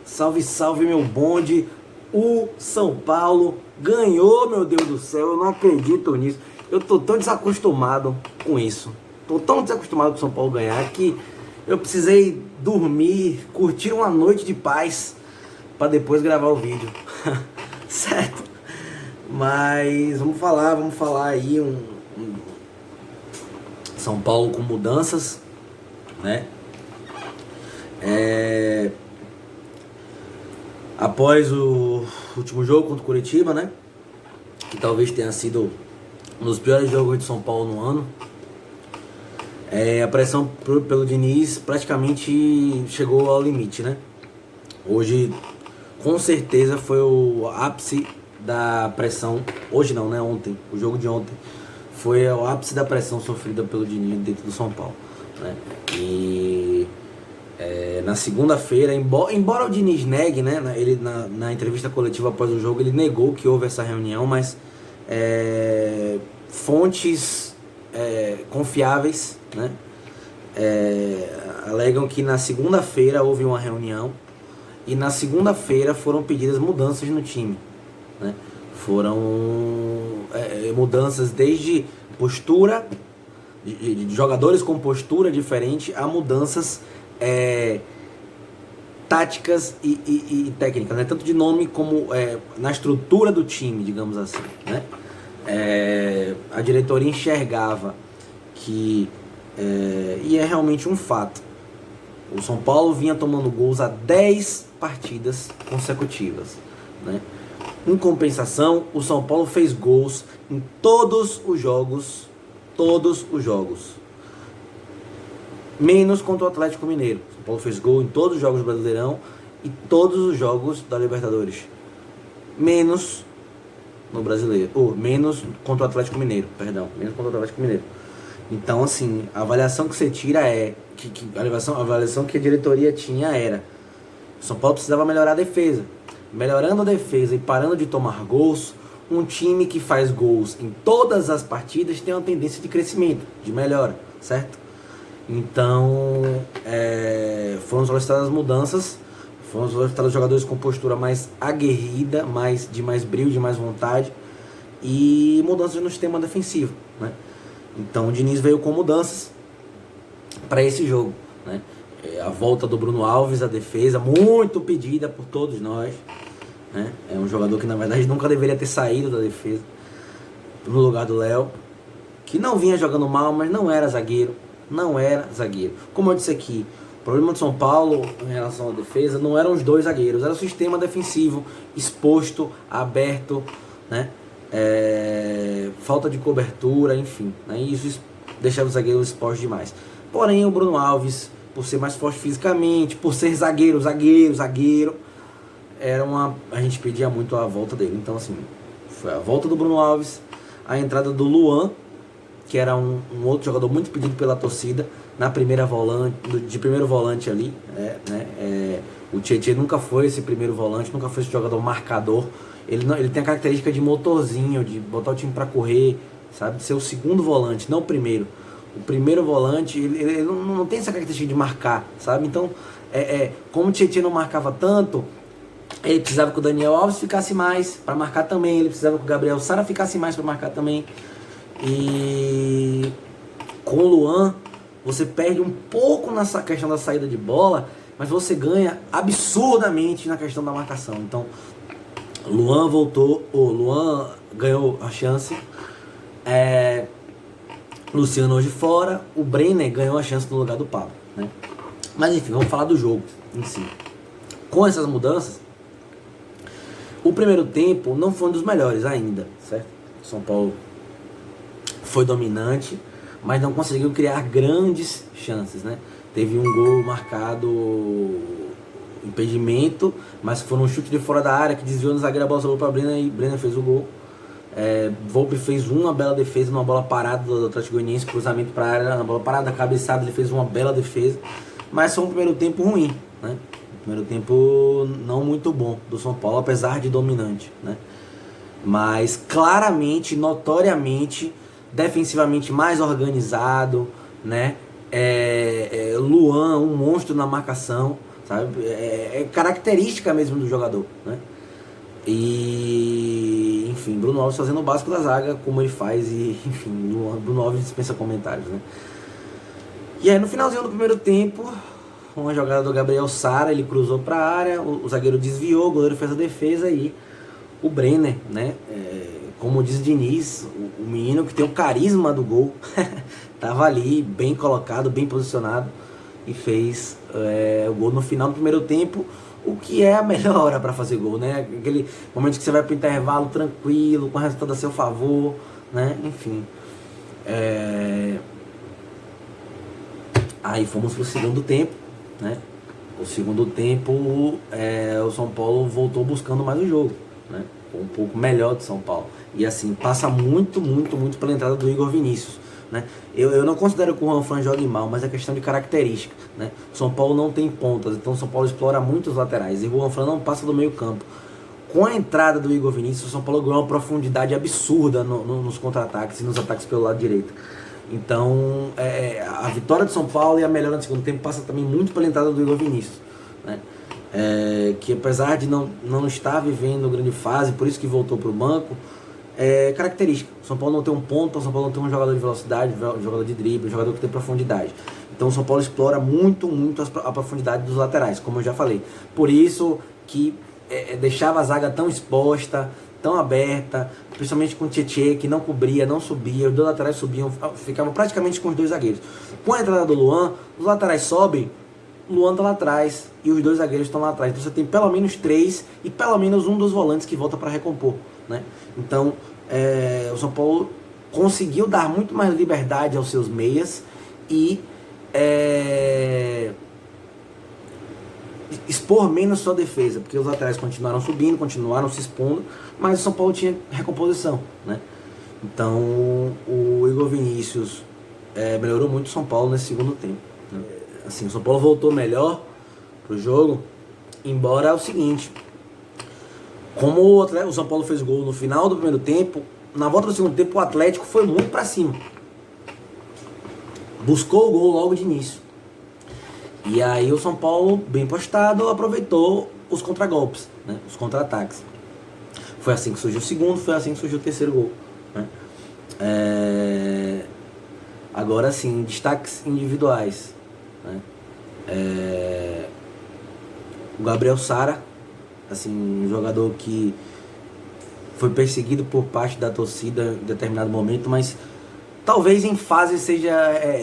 Salve, salve, meu bonde. O São Paulo ganhou, meu Deus do céu. Eu não acredito nisso. Eu tô tão desacostumado com isso. Tô tão desacostumado com o São Paulo ganhar que eu precisei dormir, curtir uma noite de paz para depois gravar o vídeo. Certo? Mas vamos falar aí São Paulo com mudanças, né? Após o último jogo contra o Curitiba, né? Que talvez tenha sido um dos piores jogos de São Paulo no ano. A pressão pelo Diniz praticamente chegou ao limite, né? Hoje, com certeza, foi o ápice da pressão. Hoje não, né? Ontem. O jogo de ontem foi o ápice da pressão sofrida pelo Diniz dentro do São Paulo, né? E na segunda-feira, embora o Diniz negue, né? Ele, na entrevista coletiva após o jogo, ele negou que houve essa reunião, mas fontes confiáveis, né? Alegam que na segunda-feira houve uma reunião e na segunda-feira foram pedidas mudanças no time, né? Foram mudanças desde postura de jogadores com postura diferente a mudanças táticas e técnicas, né? Tanto de nome como na estrutura do time, digamos assim, né? A diretoria enxergava que, e é realmente um fato, o São Paulo vinha tomando gols há 10 partidas consecutivas, né? Em compensação, o São Paulo fez gols em todos os jogos, menos contra o Atlético Mineiro. O São Paulo fez gol em todos os jogos do Brasileirão e todos os jogos da Libertadores, menos no Brasileiro, menos contra o Atlético Mineiro, menos contra o Atlético Mineiro. Então, assim, a avaliação que você tira a avaliação que a diretoria tinha era: o São Paulo precisava melhorar a defesa. Melhorando a defesa e parando de tomar gols, um time que faz gols em todas as partidas tem uma tendência de crescimento, de melhora, certo? Então, foram solicitadas mudanças, foram solicitados jogadores com postura mais aguerrida, de mais brilho, de mais vontade, e mudanças no sistema defensivo, né? Então o Diniz veio com mudanças para esse jogo, né? A volta do Bruno Alves à defesa, muito pedida por todos nós, né? É um jogador que na verdade nunca deveria ter saído da defesa no lugar do Léo, que não vinha jogando mal, mas não era zagueiro. Como eu disse aqui, o problema do São Paulo em relação à defesa não eram os dois zagueiros, era o sistema defensivo exposto, aberto, né? Falta de cobertura, enfim, né? Isso deixava os zagueiros expostos demais. Porém, o Bruno Alves, por ser mais forte fisicamente, por ser zagueiro, a gente pedia muito a volta dele. Então, assim, foi a volta do Bruno Alves, a entrada do Luan, que era um outro jogador muito pedido pela torcida, de primeiro volante ali, né? O Tietê nunca foi esse primeiro volante, nunca foi esse jogador marcador. Ele tem a característica de motorzinho, de botar o time pra correr, sabe? De ser o segundo volante, não o primeiro. O primeiro volante, ele não tem essa característica de marcar, sabe? Então, como o Tietê não marcava tanto, ele precisava que o Daniel Alves ficasse mais para marcar também, ele precisava que o Gabriel Sara ficasse mais para marcar também. E com o Luan, você perde um pouco nessa questão da saída de bola, mas você ganha absurdamente na questão da marcação. Então, Luan ganhou a chance, Luciano hoje fora, o Brenner ganhou a chance no lugar do Pablo, né? Mas enfim, vamos falar do jogo em si. Com essas mudanças, o primeiro tempo não foi um dos melhores ainda, certo? São Paulo foi dominante, mas não conseguiu criar grandes chances, né? Teve um gol marcado, impedimento, mas foi um chute de fora da área que desviou no zagueiro, a bola sobrou para Brenner e Brenner fez o gol. Volpe fez uma bela defesa numa bola parada do Atlético Goianiense, cruzamento para a área, na bola parada, cabeçada, ele fez uma bela defesa, mas foi um primeiro tempo ruim, né? Primeiro tempo não muito bom do São Paulo, apesar de dominante, né? Mas claramente, notoriamente, defensivamente mais organizado, né? Luan, um monstro na marcação, sabe? É característica mesmo do jogador, né? E, enfim, Bruno Alves fazendo o básico da zaga, como ele faz, e, enfim, Bruno Alves dispensa comentários, né? E aí, no finalzinho do primeiro tempo, uma jogada do Gabriel Sara, ele cruzou para a área, o zagueiro desviou, o goleiro fez a defesa e o Brenner, né? Como diz o Diniz, o menino que tem o carisma do gol, tava ali, bem colocado, bem posicionado, e fez o gol no final do primeiro tempo, o que é a melhor hora para fazer gol, né? Aquele momento que você vai pro intervalo tranquilo, com o resultado a seu favor, né? Enfim. Aí fomos pro segundo tempo, né? O segundo tempo, o São Paulo voltou buscando mais o jogo, né? Foi um pouco melhor do São Paulo. E assim, passa muito pela entrada do Igor Vinícius, né? Eu não considero que o Juanfran jogue mal, mas é questão de característica, né? O São Paulo não tem pontas, então o São Paulo explora muito os laterais e o Juanfran não passa do meio campo. Com a entrada do Igor Vinícius, o São Paulo ganhou uma profundidade absurda nos contra-ataques e nos ataques pelo lado direito. Então, a vitória do São Paulo e a melhora no segundo tempo passa também muito pela entrada do Igor Vinícius, né? Que apesar de não estar vivendo grande fase, por isso que voltou para o banco, característica. O São Paulo não tem um ponto, o São Paulo não tem um jogador de velocidade, um jogador de drible, um jogador que tem profundidade. Então o São Paulo explora muito a profundidade dos laterais, como eu já falei. Por isso que deixava a zaga tão exposta, tão aberta, principalmente com o Tietê, que não cobria, não subia, os dois laterais subiam, ficavam praticamente com os dois zagueiros. Com a entrada do Luan, os laterais sobem, o Luan está lá atrás e os dois zagueiros estão lá atrás. Então você tem pelo menos 3 e pelo menos um dos volantes que volta para recompor, né? Então o São Paulo conseguiu dar muito mais liberdade aos seus meias e expor menos sua defesa, porque os laterais continuaram subindo, continuaram se expondo, mas o São Paulo tinha recomposição, né? Então o Igor Vinícius melhorou muito o São Paulo nesse segundo tempo, né? Assim, o São Paulo voltou melhor pro jogo, embora é o seguinte, como o São Paulo fez gol no final do primeiro tempo, na volta do segundo tempo o Atlético foi muito para cima, buscou o gol logo de início. E aí o São Paulo, bem postado, aproveitou os contragolpes, né? Os contra-ataques. Foi assim que surgiu o segundo, foi assim que surgiu o terceiro gol, né? Agora sim, destaques individuais, né? O Gabriel Sara, assim, um jogador que foi perseguido por parte da torcida em determinado momento, mas talvez em fase seja,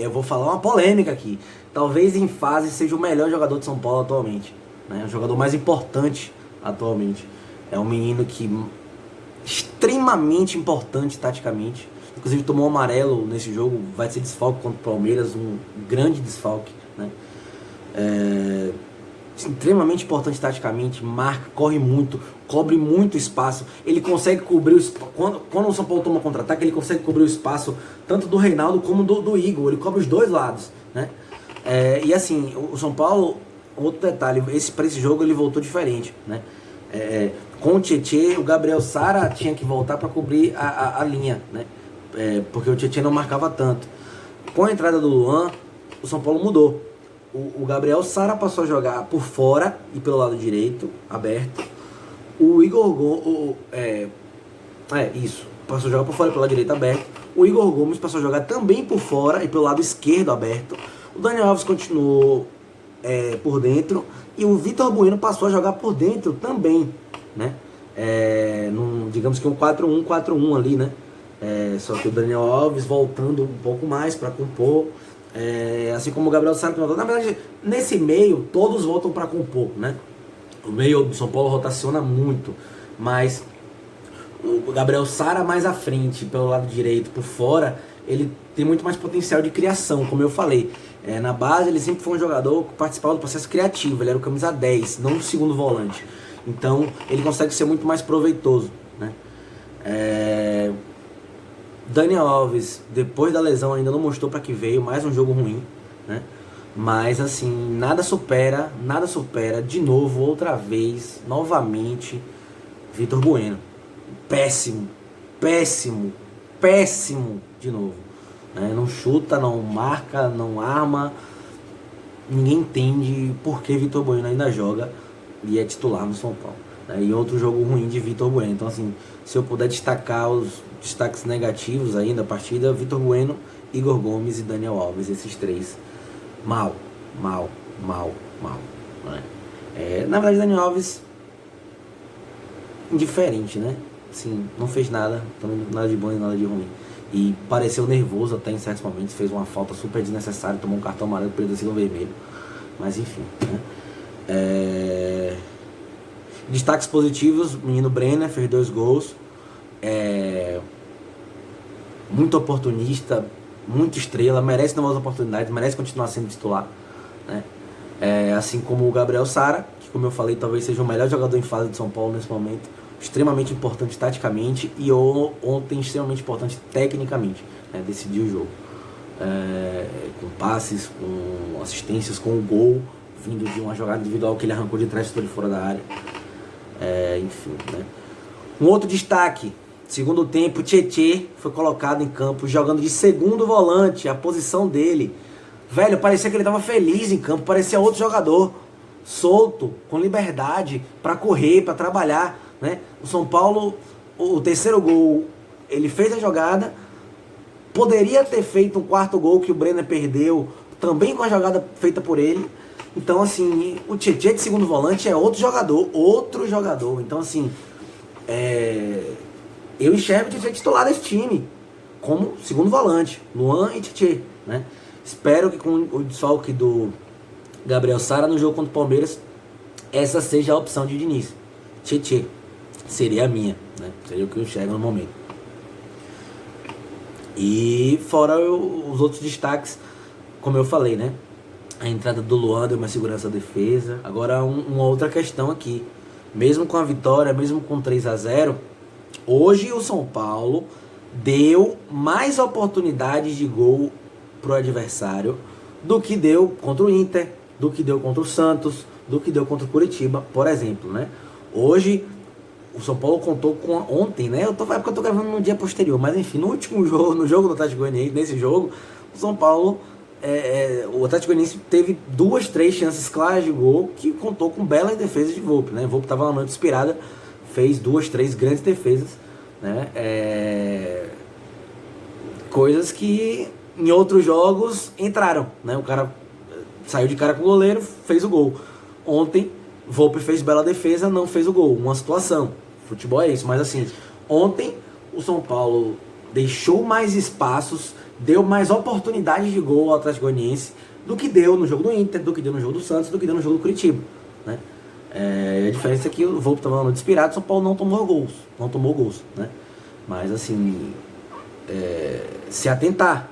eu vou falar uma polêmica aqui, talvez em fase seja o melhor jogador de São Paulo atualmente, né? O jogador mais importante atualmente. É um menino que extremamente importante taticamente, inclusive tomou um amarelo nesse jogo, vai ser desfalque contra o Palmeiras, um grande desfalque, né? Extremamente importante taticamente, marca, corre muito, cobre muito espaço, ele consegue cobrir quando o São Paulo toma contra-ataque, ele consegue cobrir o espaço tanto do Reinaldo como do Igor, ele cobre os dois lados, né? E assim, o São Paulo, outro detalhe, para esse jogo ele voltou diferente, né? Com o Tietê, o Gabriel Sara tinha que voltar para cobrir a linha, né? Porque o Tietê não marcava tanto. Com a entrada do Luan, o São Paulo mudou. O Gabriel Sara passou a jogar por fora e pelo lado direito, aberto. O Igor Gomes, passou a jogar por fora e pelo lado direito, aberto. O Igor Gomes passou a jogar também por fora e pelo lado esquerdo, aberto. O Daniel Alves continuou por dentro e o Vitor Bueno passou a jogar por dentro também, né? Digamos que um 4-1, 4-1 ali, né? Só que o Daniel Alves voltando um pouco mais para compor. Assim como o Gabriel Sara, na verdade, nesse meio todos voltam para compor, né? O meio do São Paulo rotaciona muito, mas o Gabriel Sara mais à frente, pelo lado direito, por fora, ele tem muito mais potencial de criação, como eu falei. Na base ele sempre foi um jogador que participava do processo criativo, ele era o camisa 10, não o segundo volante. Então ele consegue ser muito mais proveitoso, né? Daniel Alves, depois da lesão, ainda não mostrou para que veio, mais um jogo ruim, né? Mas assim, nada supera de novo, outra vez, novamente, Vitor Bueno. Péssimo de novo, né? Não chuta, não marca, não arma, ninguém entende por que Vitor Bueno ainda joga e é titular no São Paulo. E outro jogo ruim de Vitor Bueno. Então, assim, se eu puder destacar os destaques negativos aí da partida, Vitor Bueno, Igor Gomes e Daniel Alves, esses três. Mal. Né? Na verdade, Daniel Alves, indiferente, né? Assim, não fez nada, nada de bom e nada de ruim. E pareceu nervoso até em certos momentos, fez uma falta super desnecessária, tomou um cartão amarelo, poderia ter sido vermelho. Mas enfim, né? Destaques positivos, o menino Brenner fez 2 gols. Muito oportunista, muito estrela, merece novas oportunidades, merece continuar sendo titular, né? Assim como o Gabriel Sara, que, como eu falei, talvez seja o melhor jogador em fase de São Paulo nesse momento, extremamente importante taticamente e ontem extremamente importante tecnicamente, né? Decidiu o jogo, com passes, com assistências, com o gol vindo de uma jogada individual que ele arrancou de trás de fora da área. Enfim, né? Um outro destaque, segundo tempo, Tietê foi colocado em campo jogando de segundo volante, a posição dele. Velho, parecia que ele estava feliz em campo, parecia outro jogador, solto, com liberdade, para correr, para trabalhar, né? O São Paulo, o terceiro gol, ele fez a jogada, poderia ter feito um quarto gol que o Brenner perdeu, também com a jogada feita por ele. Então, assim, o Tietê de segundo volante é outro jogador. Então, assim, eu enxergo o Tietê titular desse time como segundo volante, Luan e Tietê, né? Espero que com o desfalque do Gabriel Sara no jogo contra o Palmeiras, essa seja a opção de Diniz. Tietê seria a minha, né? Seria o que eu enxergo no momento. E fora os outros destaques, como eu falei, né? A entrada do Luan deu mais segurança à defesa. Agora uma outra questão aqui. Mesmo com a vitória, mesmo com 3-0, hoje o São Paulo deu mais oportunidades de gol pro adversário do que deu contra o Inter, do que deu contra o Santos, do que deu contra o Curitiba, por exemplo, né? Hoje o São Paulo contou com ontem, né? Porque eu tô gravando no dia posterior, mas enfim, no último jogo, no jogo do Atlético Goianiense, nesse jogo, o São Paulo, o Atlético Goianiense teve 2, 3 chances claras de gol que contou com belas defesas de Volpi, né? Volpi tava na noite inspirada, fez 2, 3 grandes defesas, né? Coisas que em outros jogos entraram, né? O cara saiu de cara com o goleiro, fez o gol. Ontem, Volpi fez bela defesa, não fez o gol. Uma situação. Futebol é isso. Mas assim, ontem o São Paulo deixou mais espaços, deu mais oportunidades de gol ao Atlético Goianiense do que deu no jogo do Inter, do que deu no jogo do Santos, do que deu no jogo do Curitiba, né? A diferença é que o Volpi estava no desesperado, o São Paulo não tomou gols, né? Mas assim, se atentar.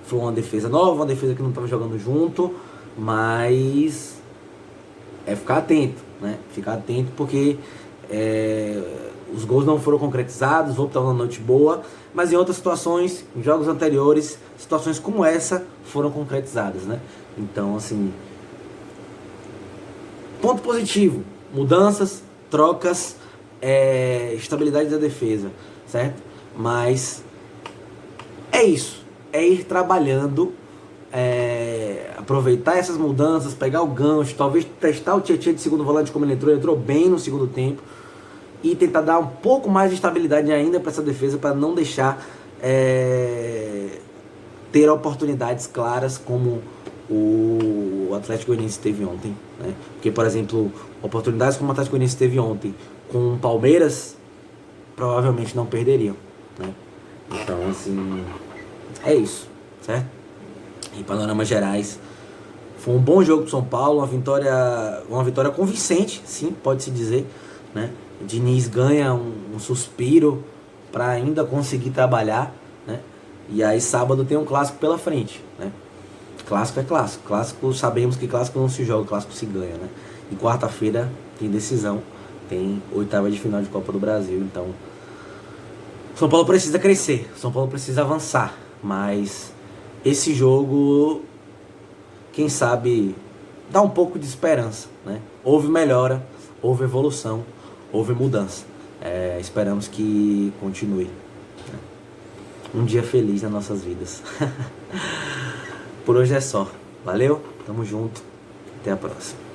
Foi uma defesa nova, uma defesa que não estava jogando junto, mas ficar atento, né? Ficar atento porque os gols não foram concretizados, o Volpi estava numa noite boa, mas em outras situações, em jogos anteriores, situações como essa foram concretizadas, né? Então, assim, ponto positivo, mudanças, trocas, estabilidade da defesa, certo? Mas é isso, é ir trabalhando, aproveitar essas mudanças, pegar o gancho, talvez testar o Tietê de segundo volante como ele entrou bem no segundo tempo e tentar dar um pouco mais de estabilidade ainda para essa defesa, para não deixar ter oportunidades claras como o Atlético Goianiense teve ontem, né? Porque, por exemplo, oportunidades como o Atlético Goianiense teve ontem com o Palmeiras, provavelmente não perderiam, né? Então, assim, é isso, certo? Em panoramas gerais, foi um bom jogo do São Paulo, uma vitória convincente, sim, pode-se dizer, né? Diniz ganha um suspiro para ainda conseguir trabalhar, né? E aí sábado tem um clássico pela frente, né? Clássico é clássico, clássico sabemos que clássico não se joga, clássico se ganha, né? E quarta-feira tem decisão, tem oitava de final de Copa do Brasil, então São Paulo precisa crescer, São Paulo precisa avançar, mas esse jogo, quem sabe, dá um pouco de esperança, né? Houve melhora, houve evolução, houve mudança. Esperamos que continue, né? Um dia feliz nas nossas vidas. Por hoje é só. Valeu? Tamo junto. Até a próxima.